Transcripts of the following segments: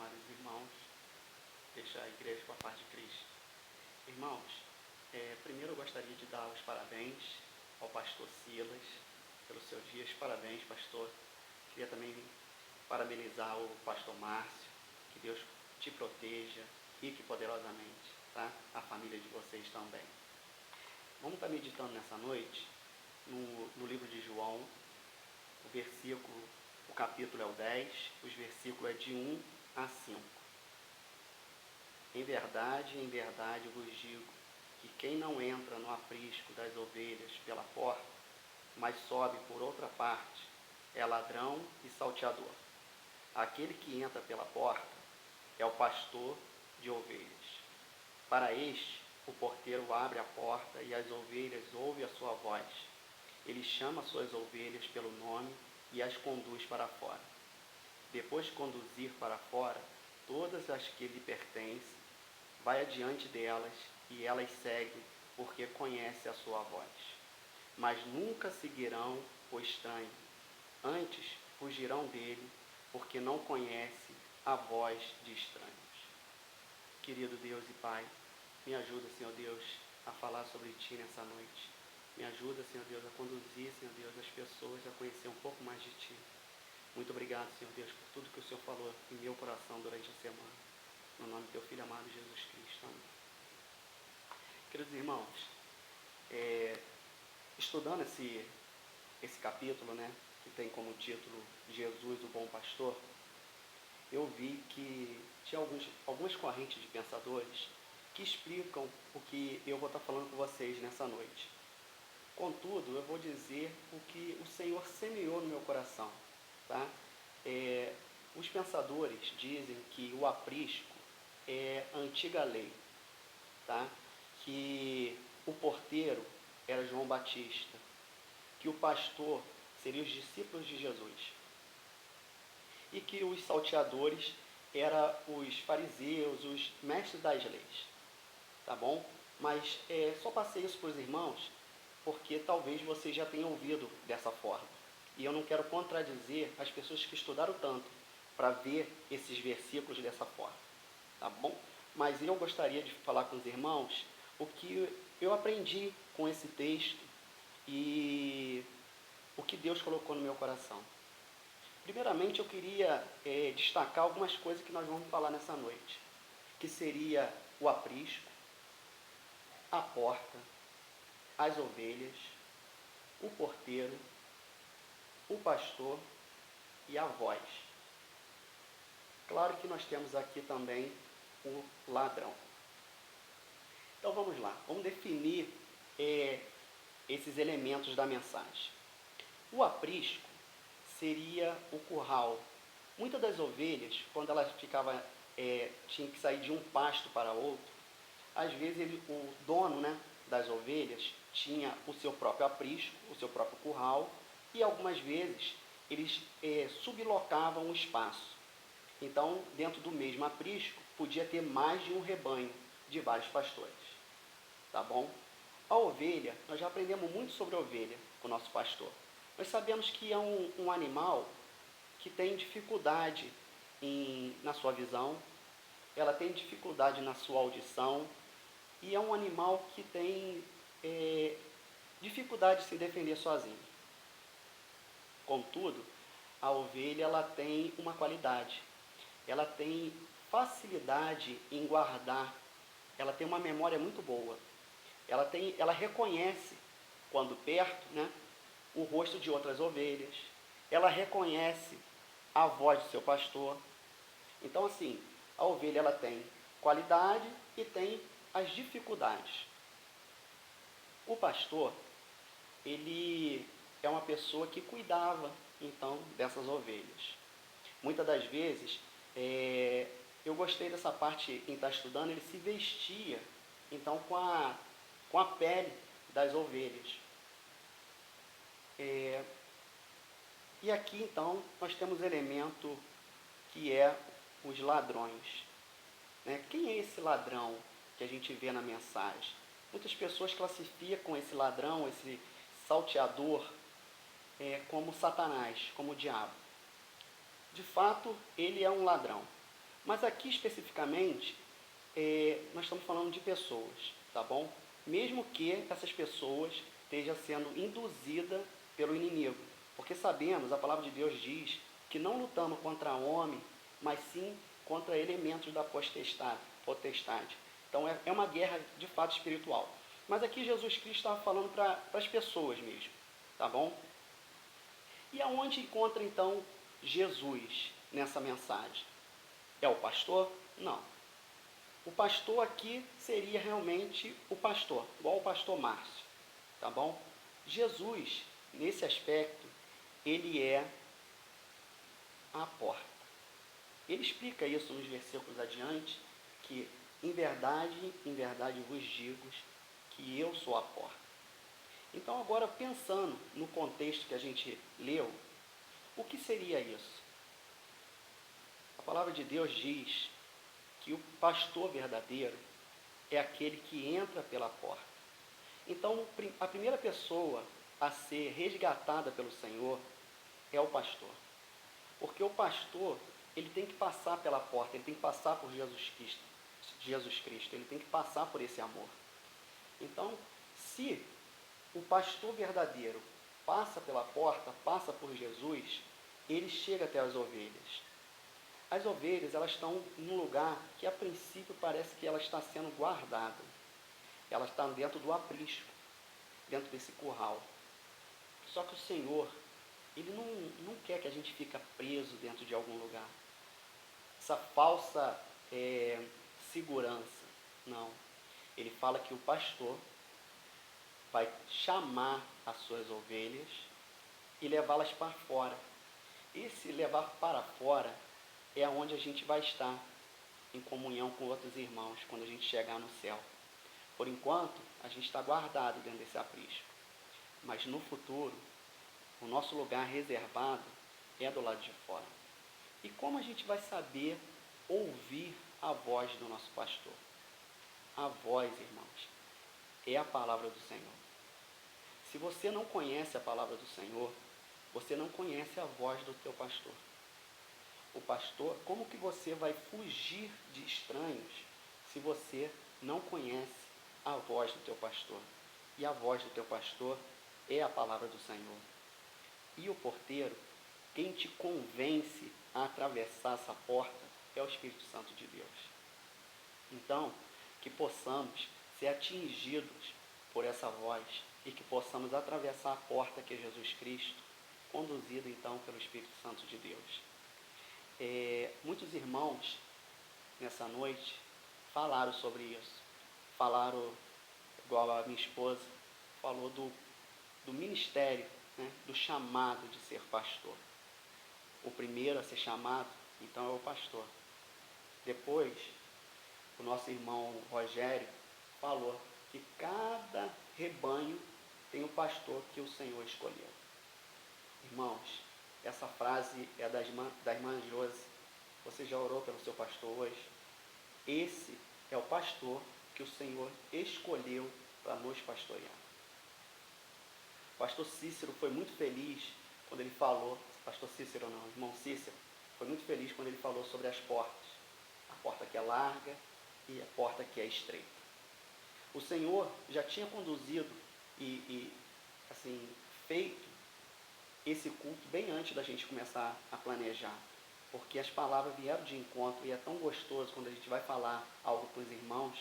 amados irmãos, deixa a igreja com a paz de Cristo. Irmãos, primeiro eu gostaria de dar os parabéns ao pastor Silas pelos seus dias. Parabéns, pastor. Queria também parabenizar o pastor Márcio. Que Deus te proteja rique e poderosamente, tá? A família de vocês também. Vamos estar meditando nessa noite no livro de João, o capítulo é o 10, os versículos é de 1 a 5. Em verdade, eu vos digo que quem não entra no aprisco das ovelhas pela porta, mas sobe por outra parte, é ladrão e salteador. Aquele que entra pela porta é o pastor de ovelhas. Para este, o porteiro abre a porta e as ovelhas ouvem a sua voz. Ele chama suas ovelhas pelo nome e as conduz para fora. Depois de conduzir para fora todas as que lhe pertencem, vai adiante delas e elas seguem, porque conhece a sua voz. Mas nunca seguirão o estranho, antes fugirão dele, porque não conhece a voz de estranhos. Querido Deus e Pai, me ajuda, Senhor Deus, a falar sobre Ti nessa noite. Me ajuda, Senhor Deus, a conduzir, Senhor Deus, as pessoas a conhecer um pouco mais de Ti. Muito obrigado, Senhor Deus, por tudo que o Senhor falou em meu coração durante a semana. No nome do Teu Filho amado, Jesus Cristo. Amém. Queridos irmãos, estudando esse capítulo, né, que tem como título Jesus, o Bom Pastor, eu vi que tinha algumas correntes de pensadores que explicam o que eu vou estar falando com vocês nessa noite. Contudo, eu vou dizer o que o Senhor semeou no meu coração. Tá? Os pensadores dizem que o aprisco é a antiga lei, tá? Que o porteiro era João Batista, que o pastor seria os discípulos de Jesus e que os salteadores eram os fariseus, os mestres das leis, tá bom? Mas só passei isso para os irmãos porque talvez vocês já tenham ouvido dessa forma. E eu não quero contradizer as pessoas que estudaram tanto para ver esses versículos dessa forma, tá bom? Mas eu gostaria de falar com os irmãos o que eu aprendi com esse texto e o que Deus colocou no meu coração. Primeiramente, eu queria destacar algumas coisas que nós vamos falar nessa noite, que seria o aprisco, a porta, as ovelhas, o porteiro, o pastor e a voz. Claro que nós temos aqui também o ladrão. Então vamos lá, vamos definir esses elementos da mensagem. O aprisco seria o curral. Muitas das ovelhas, quando elas tinham que sair de um pasto para outro, às vezes o dono, né, das ovelhas tinha o seu próprio aprisco, o seu próprio curral, e algumas vezes eles sublocavam o espaço. Então, dentro do mesmo aprisco, podia ter mais de um rebanho de vários pastores. Tá bom? A ovelha, nós já aprendemos muito sobre a ovelha com o nosso pastor. Nós sabemos que é um animal que tem dificuldade na sua visão, ela tem dificuldade na sua audição, e é um animal que tem dificuldade de se defender sozinho. Contudo, a ovelha ela tem uma qualidade, ela tem facilidade em guardar, ela tem uma memória muito boa, ela reconhece, quando perto, né, o rosto de outras ovelhas, ela reconhece a voz do seu pastor. Então, assim, a ovelha ela tem qualidade e tem as dificuldades. O pastor, ele é uma pessoa que cuidava, então, dessas ovelhas. Muitas das vezes, eu gostei dessa parte em estar estudando, ele se vestia, então, com a pele das ovelhas. E aqui, então, nós temos elemento que é os ladrões. Né? Quem é esse ladrão que a gente vê na mensagem? Muitas pessoas classificam esse ladrão, esse salteador, como Satanás, como o diabo. De fato, ele é um ladrão. Mas aqui especificamente, nós estamos falando de pessoas, tá bom? Mesmo que essas pessoas estejam sendo induzidas pelo inimigo. Porque sabemos, a palavra de Deus diz que não lutamos contra homem, mas sim contra elementos da potestade. Então é uma guerra de fato espiritual. Mas aqui Jesus Cristo estava falando para as pessoas mesmo, tá bom? E aonde encontra então Jesus nessa mensagem? É o pastor? Não. O pastor aqui seria realmente o pastor, igual o pastor Márcio, tá bom? Jesus, nesse aspecto, ele é a porta. Ele explica isso nos versículos adiante, que em verdade vos digo que eu sou a porta. Então agora pensando no contexto que a gente leu, o que seria isso? A palavra de Deus diz que o pastor verdadeiro é aquele que entra pela porta. Então a primeira pessoa a ser resgatada pelo Senhor é o pastor. Porque o pastor, ele tem que passar pela porta, ele tem que passar por Jesus Cristo, ele tem que passar por esse amor. Então, se o pastor verdadeiro passa pela porta, passa por Jesus, ele chega até as ovelhas. As ovelhas, elas estão num lugar que a princípio parece que ela está sendo guardada. Ela está dentro do aprisco, dentro desse curral. Só que o Senhor, ele não quer que a gente fique preso dentro de algum lugar. Essa falsa segurança. Não. Ele fala que o pastor vai chamar as suas ovelhas e levá-las para fora. Esse levar para fora é onde a gente vai estar em comunhão com outros irmãos quando a gente chegar no céu. Por enquanto, a gente está guardado dentro desse aprisco. Mas no futuro, o nosso lugar reservado é do lado de fora. E como a gente vai saber ouvir a voz do nosso pastor? A voz, irmãos, é a palavra do Senhor. Se você não conhece a palavra do Senhor, você não conhece a voz do teu pastor. O pastor, como que você vai fugir de estranhos se você não conhece a voz do teu pastor? E a voz do teu pastor é a palavra do Senhor. E o porteiro, quem te convence a atravessar essa porta é o Espírito Santo de Deus. Então, que possamos ser atingidos por essa voz e que possamos atravessar a porta que é Jesus Cristo, conduzido então pelo Espírito Santo de Deus. Muitos irmãos nessa noite falaram sobre isso. Falaram, igual a minha esposa, falou do ministério, né, do chamado de ser pastor. O primeiro a ser chamado, então, é o pastor. Depois, o nosso irmão Rogério falou que cada rebanho tem um pastor que o Senhor escolheu. Irmãos, essa frase é da irmã Josi. Você já orou pelo seu pastor hoje? Esse é o pastor que o Senhor escolheu para nos pastorear. O pastor Cícero foi muito feliz quando ele falou, pastor Cícero não, irmão Cícero, foi muito feliz quando ele falou sobre as portas. A porta que é larga e a porta que é estreita. O Senhor já tinha conduzido e assim, feito esse culto bem antes da gente começar a planejar. Porque as palavras vieram de encontro e é tão gostoso quando a gente vai falar algo para os irmãos,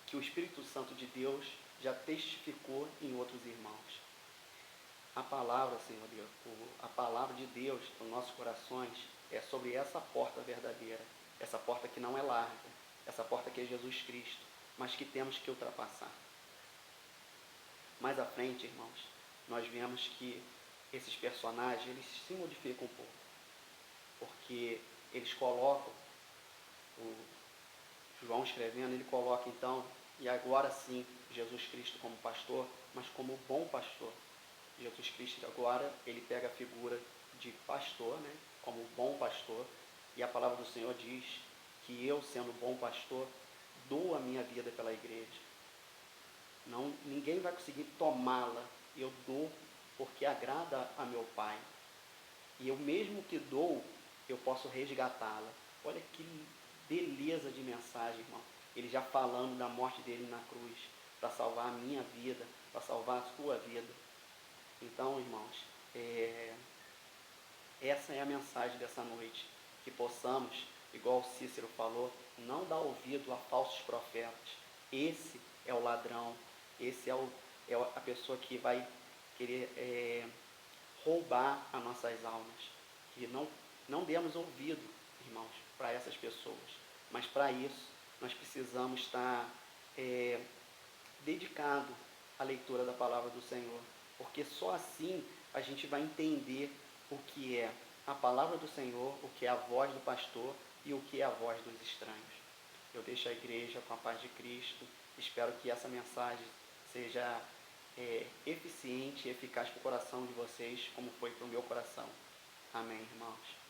que o Espírito Santo de Deus já testificou em outros irmãos. A palavra, Senhor Deus, a palavra de Deus para os nossos corações é sobre essa porta verdadeira, essa porta que não é larga, essa porta que é Jesus Cristo, mas que temos que ultrapassar. Mais à frente, irmãos, nós vemos que esses personagens, eles se modificam um pouco, porque eles colocam, o João escrevendo, ele coloca então, e agora sim, Jesus Cristo como pastor, mas como bom pastor. Jesus Cristo agora, ele pega a figura de pastor, né, como bom pastor, e a palavra do Senhor diz que eu, sendo bom pastor, dou a minha vida pela igreja. Não, ninguém vai conseguir tomá-la, eu dou porque agrada a meu Pai. E eu mesmo que dou, eu posso resgatá-la. Olha que beleza de mensagem, irmão. Ele já falando da morte dele na cruz, para salvar a minha vida, para salvar a sua vida. Então, irmãos, essa é a mensagem dessa noite, que possamos, igual Cícero falou, não dar ouvido a falsos profetas. Esse é o ladrão, esse é a pessoa que vai querer roubar as nossas almas. Que não demos ouvido, irmãos, para essas pessoas. Mas para isso, nós precisamos estar dedicado à leitura da palavra do Senhor. Porque só assim a gente vai entender o que é a palavra do Senhor, o que é a voz do pastor e o que é a voz dos estranhos. Eu deixo a igreja com a paz de Cristo. Espero que essa mensagem seja eficiente e eficaz para o coração de vocês, como foi para o meu coração. Amém, irmãos.